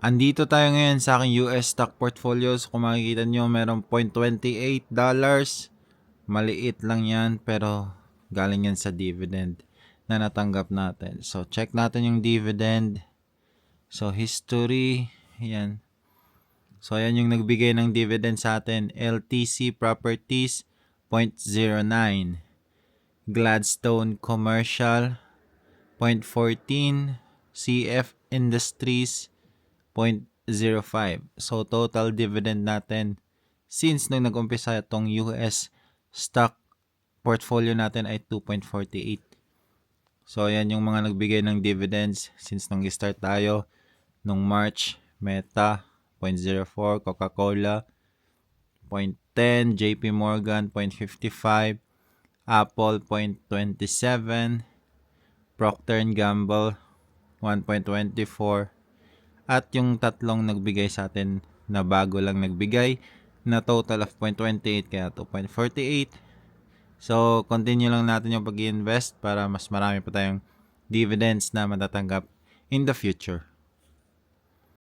Andito tayo ngayon sa aking US stock portfolios. Kung makikita nyo, merong $0.28. Maliit lang yan, pero galing yan sa dividend na natanggap natin. So, check natin yung dividend. So, history. Yan. So, ayan yung nagbigay ng dividend sa atin. LTC Properties, 0.09. Gladstone Commercial, 0.14. CF Industries, 0.05. So, total dividend natin since nung nag-umpisa itong US stock portfolio natin ay 2.48. So, ayan yung mga nagbigay ng dividends since nung start tayo nung March. Meta, 0.04. Coca-Cola, 0.10. JP Morgan, 0.55. Apple, 0.27. Procter & Gamble, 1.24. At yung tatlong nagbigay sa atin na bago lang nagbigay na total of 0.28 kaya 2.48. So, continue lang natin yung pag-i-invest para mas marami pa tayong dividends na matatanggap in the future.